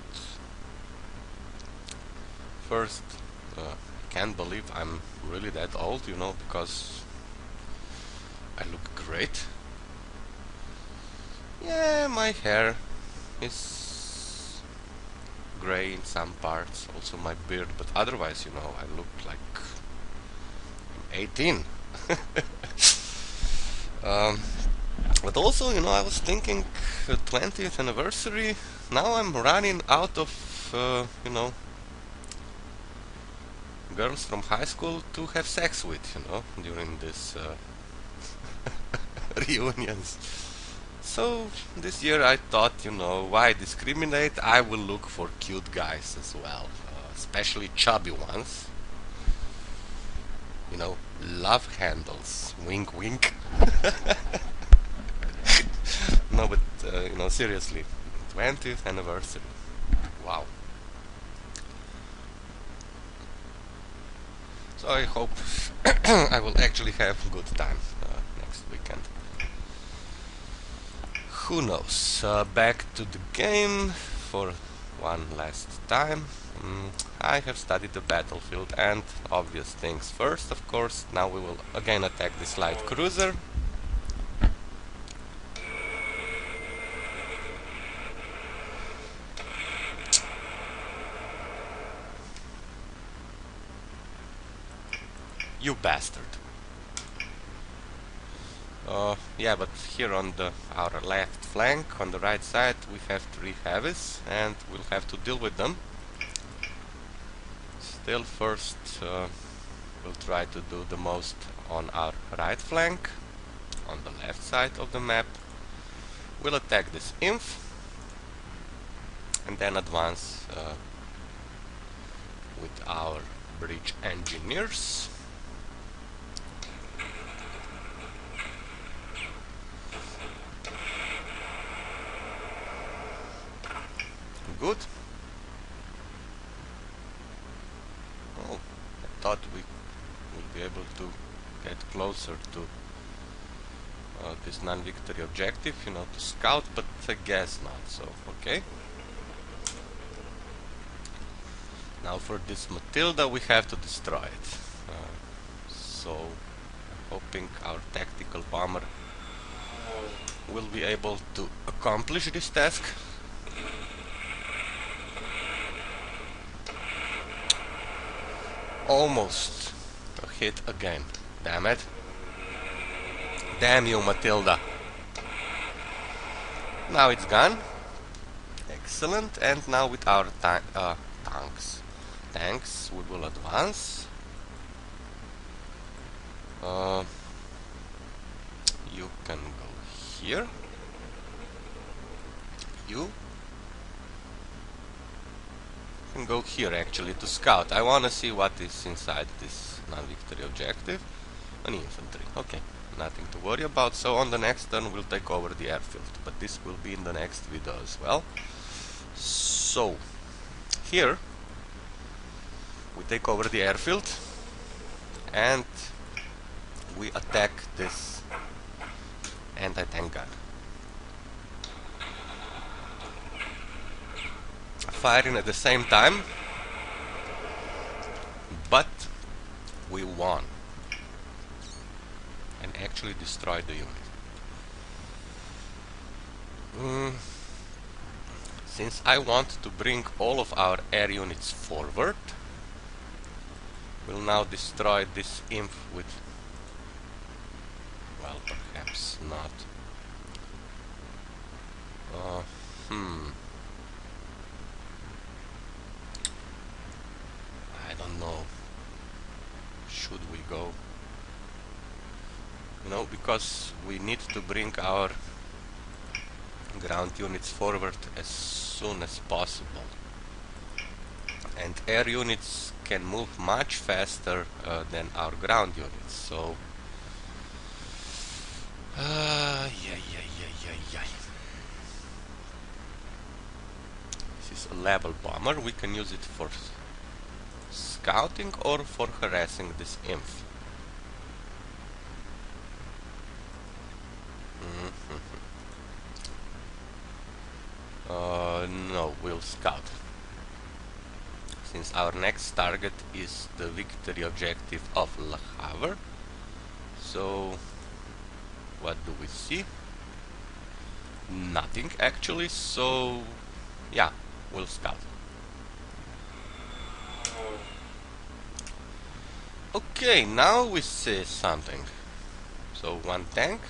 first, I can't believe I'm really that old, you know, because I look great. Yeah, my hair is gray in some parts, also my beard, but otherwise, you know, I look like I'm 18. But also, you know, I was thinking 20th anniversary, now I'm running out of, you know, girls from high school to have sex with, you know, during this reunions. So this year I thought, you know, why discriminate? I will look for cute guys as well, especially chubby ones. You know, love handles. Wink, wink. No, but you know, seriously, 20th anniversary. Wow. So I hope I will actually have a good time next weekend. Who knows? Back to the game for one last time. I have studied the battlefield, and obvious things first, of course. Now we will again attack this light cruiser. You bastard. Yeah, but here on our left flank, on the right side, we have 3 heavies, and we'll have to deal with them. Still, first we'll try to do the most on our right flank, on the left side of the map. We'll attack this inf, and then advance with our bridge engineers. Good. Oh, I thought we would be able to get closer to this non-victory objective, you know, to scout, but I guess not, so okay. Now for this Matilda we have to destroy it. So I'm hoping our tactical bomber will be able to accomplish this task. Almost a hit again. Damn it. Damn you, Matilda. Now it's gone. Excellent. And now with our tanks we will advance. You can go here. You can go here actually to scout. I wanna see what is inside this non-victory objective. An infantry. Okay, nothing to worry about. So on the next turn we'll take over the airfield, but this will be in the next video as well. So here we take over the airfield and we attack this anti-tank gun. Firing at the same time, but we won and actually destroyed the unit. Since I want to bring all of our air units forward, we'll now destroy this imp with, well, perhaps not. I don't know. Should we go? You know, because we need to bring our ground units forward as soon as possible. And air units can move much faster than our ground units, so this is a level bomber. We can use it for scouting or for harassing this imp. No, we'll scout. Since our next target is the victory objective of Le Havre. So what do we see? Nothing actually, so yeah, we'll scout. Okay, now we see something. So 1 tank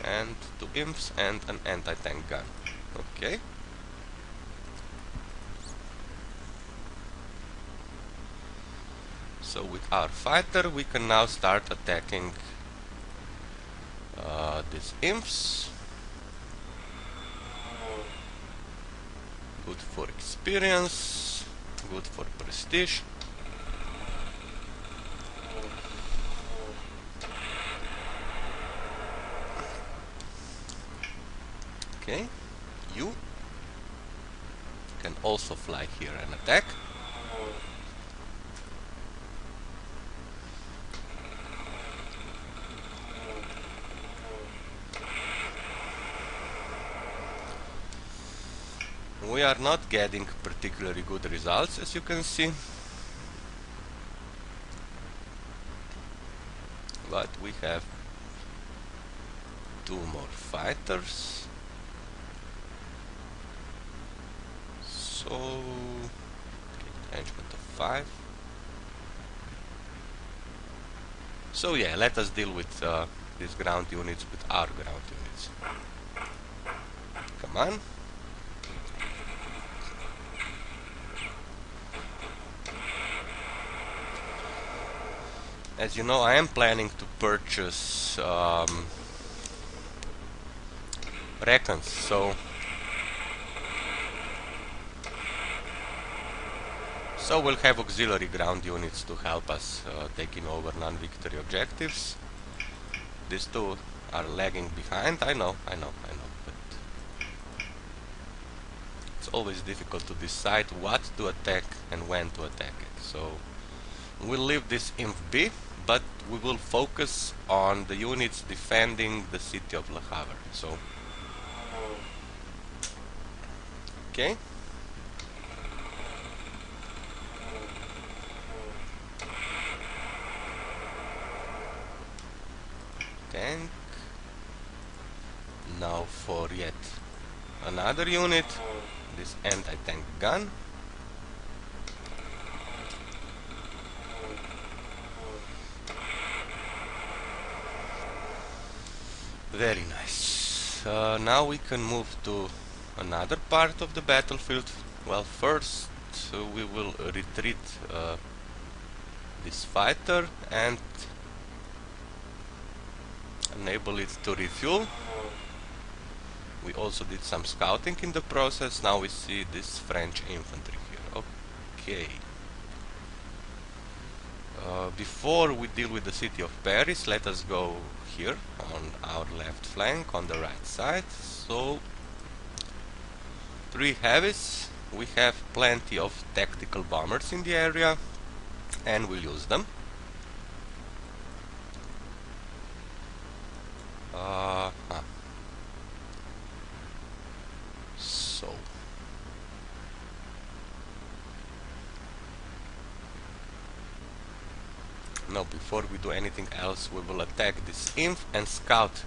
and 2 imps and an anti-tank gun. Okay. So with our fighter we can now start attacking these imps. Good for experience, good for prestige. Okay, you can also fly here and attack. We are not getting particularly good results, as you can see, but we have 2 more fighters, so engagement of 5. So yeah, let us deal with these ground units with our ground units. Come on. As you know, I am planning to purchase Recons, so we'll have auxiliary ground units to help us taking over non-victory objectives. These two are lagging behind, I know, but it's always difficult to decide what to attack and when to attack it. So we'll leave this inf be, but we will focus on the units defending the city of Le Havre. So, okay. Tank. Now for yet another unit, this anti-tank gun. Very nice. Now we can move to another part of the battlefield. Well, first we will retreat this fighter and enable it to refuel. We also did some scouting in the process. Now we see this French infantry here. Okay. Before we deal with the city of Paris, let us go here on our left flank on the right side. So 3 heavies. We have plenty of tactical bombers in the area and we'll use them. So no, before we do anything else, we will attack this inf and scout.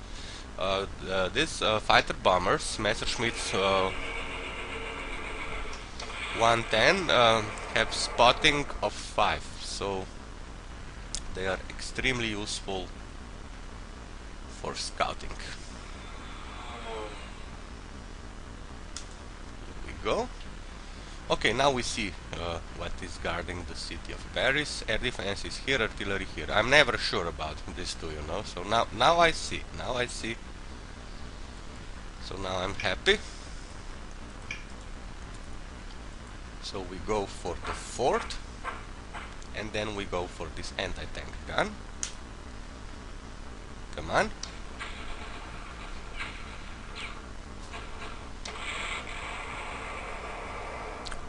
These fighter bombers, Messerschmitt's 110, have spotting of 5, so they are extremely useful for scouting. Here we go. Okay, now we see what is guarding the city of Paris. Air defense is here, artillery here. I'm never sure about this too, you know. So now I see. So now I'm happy. So we go for the fort, and then we go for this anti-tank gun. Come on.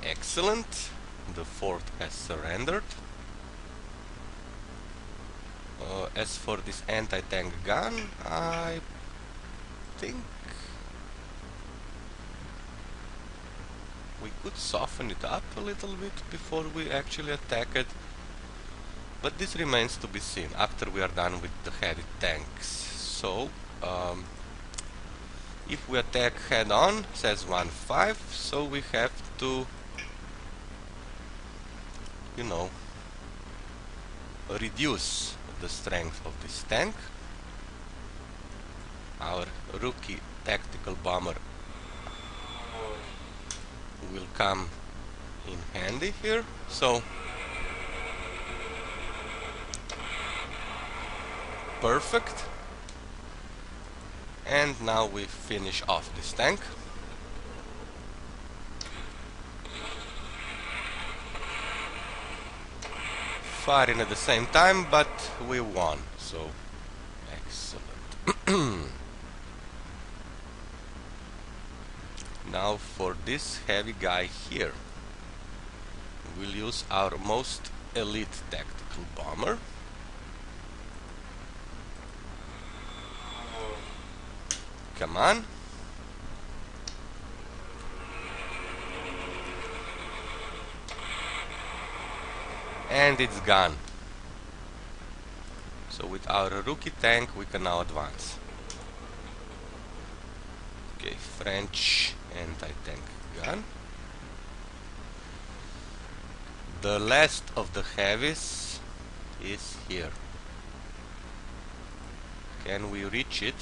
Excellent. The fort has surrendered. As for this anti-tank gun, I think we could soften it up a little bit before we actually attack it, but this remains to be seen after we are done with the heavy tanks. So if we attack head on, says 1-5, so we have to, you know, reduce the strength of this tank. Our rookie tactical bomber will come in handy here. So perfect. And now we finish off this tank. firing at the same time, but we won, so excellent. Now for this heavy guy here, we'll use our most elite tactical bomber. Come on. And it's gone. So with our rookie tank we can now advance. Okay, French anti-tank gun. The last of the heavies is here. Can we reach it?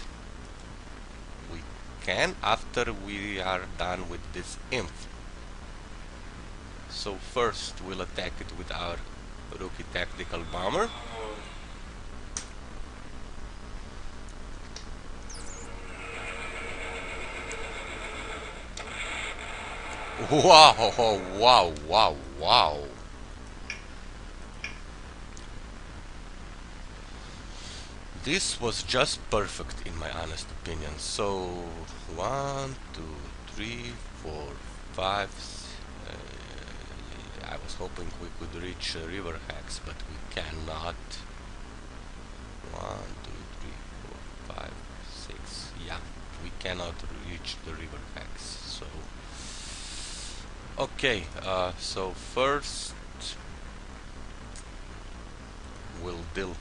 We can after we are done with this imp. So first we'll attack it with our rookie tactical bomber. Wow, wow, wow, wow. This was just perfect in my honest opinion. So 1, 2, 3, 4, 5. I was hoping we could reach river hacks, but we cannot. 1, 2, 3, 4, 5, 6. Yeah, we cannot reach the river hacks. So okay, so first we'll deal.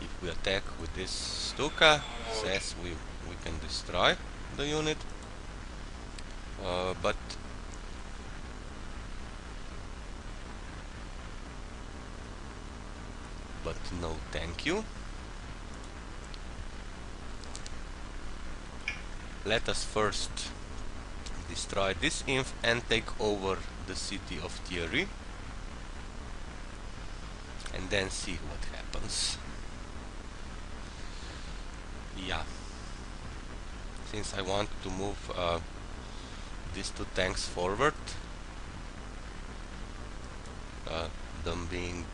If we attack with this Stuka, says we can destroy the unit, but no thank you. Let us first destroy this inf and take over the city of Thierry, and then see what happens. Yeah, since I want to move these two tanks forward, them being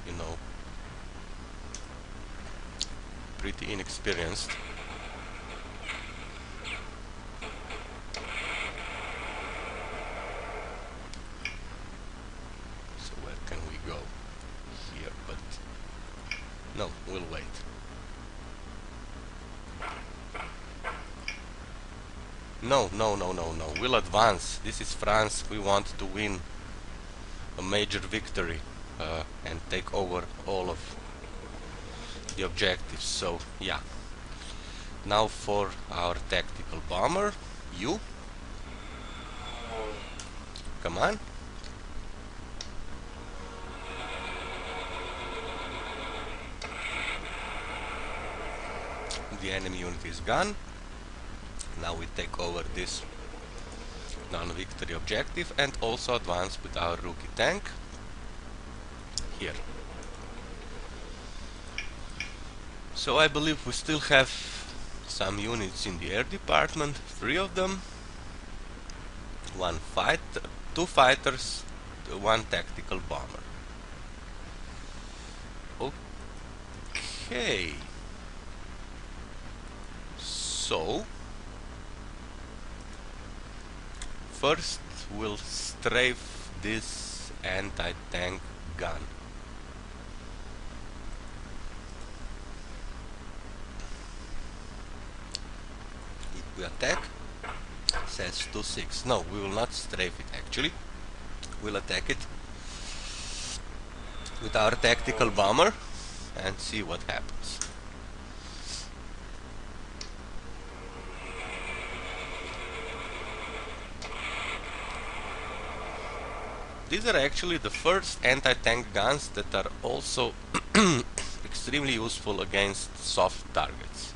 you know, pretty inexperienced. So where can we go? Here, but no, we'll wait. No, no, no, no, no. We'll advance. This is France. We want to win a major victory and take over all of the objectives. So yeah. Now for our tactical bomber, you. Come on. The enemy unit is gone. Now we take over this non-victory objective and also advance with our rookie tank here. So I believe we still have some units in the air department, 3 of them, 2 fighters, 1 tactical bomber. Okay. So first we'll strafe this anti-tank gun. If we attack, says 2-6. No, we will not strafe it actually. We'll attack it with our tactical bomber and see what happens. These are actually the first anti-tank guns that are also extremely useful against soft targets.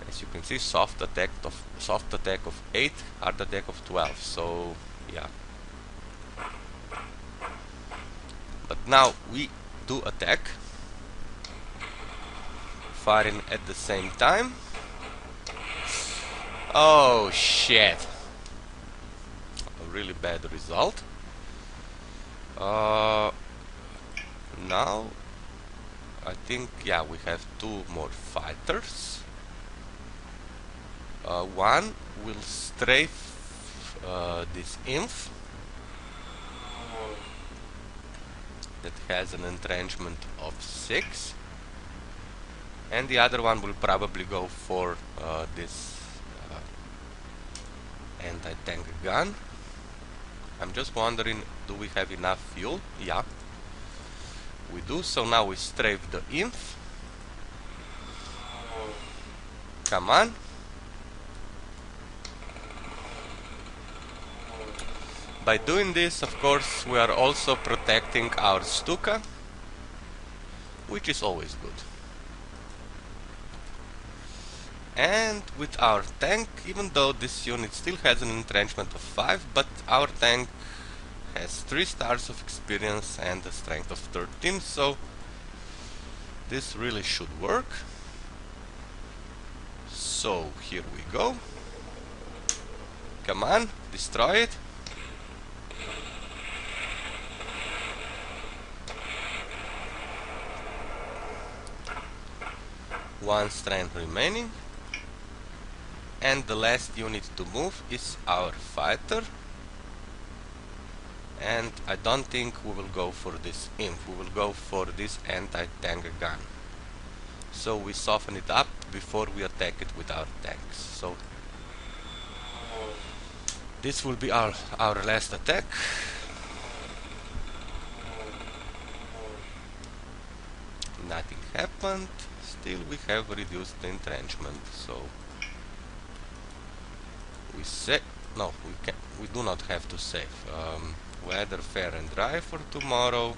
As you can see, soft attack of 8, hard attack of 12. So yeah. But now we do attack, firing at the same time. Oh shit! A really bad result. Now I think, yeah, we have two more fighters. One will strafe this inf that has an entrenchment of 6, and the other one will probably go for this anti-tank gun. I'm just wondering, do we have enough fuel? Yeah, we do. So now we strafe the inf. Come on. By doing this, of course, we are also protecting our Stuka, which is always good. And with our tank, even though this unit still has an entrenchment of 5, but our tank has 3 stars of experience and a strength of 13, so this really should work. So here we go. Come on, destroy it. One strength remaining, and the last unit to move is our fighter, and I don't think we will go for this imp, we will go for this anti-tank gun. So we soften it up before we attack it with our tanks. So this will be our last attack. Nothing happened. Still we have reduced the entrenchment, so we say no, we do not have to save. Weather fair and dry for tomorrow.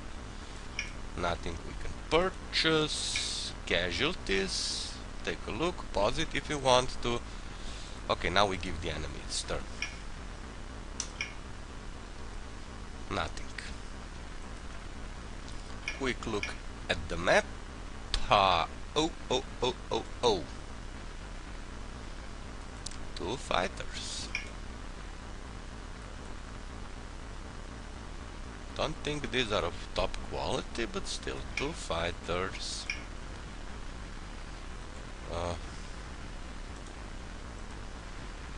Nothing we can purchase. Casualties, take a look, pause it if you want to. Okay, now we give the enemy its turn. Nothing. Quick look at the map. Oh. Two fighters. Don't think these are of top quality, but still, two fighters.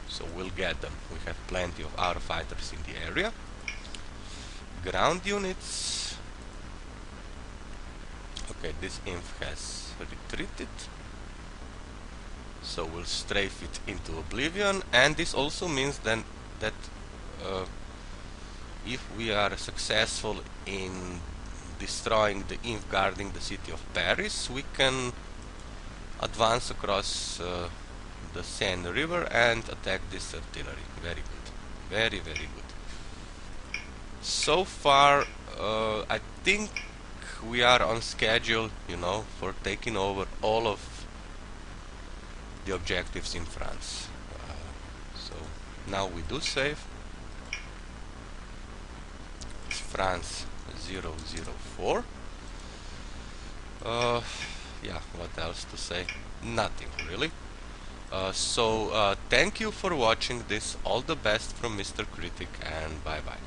So we'll get them. We have plenty of our fighters in the area. Ground units. Okay, this inf has retreated, so we'll strafe it into oblivion, and this also means then that if we are successful in destroying the inf guarding the city of Paris, we can advance across the Seine river and attack this artillery. Very good. Very, very good. So far, I think we are on schedule, you know, for taking over all of the objectives in France. So now we do save. It's France 004. Yeah, what else to say? Nothing really. So thank you for watching this. All the best from Mr. Critic, and bye bye.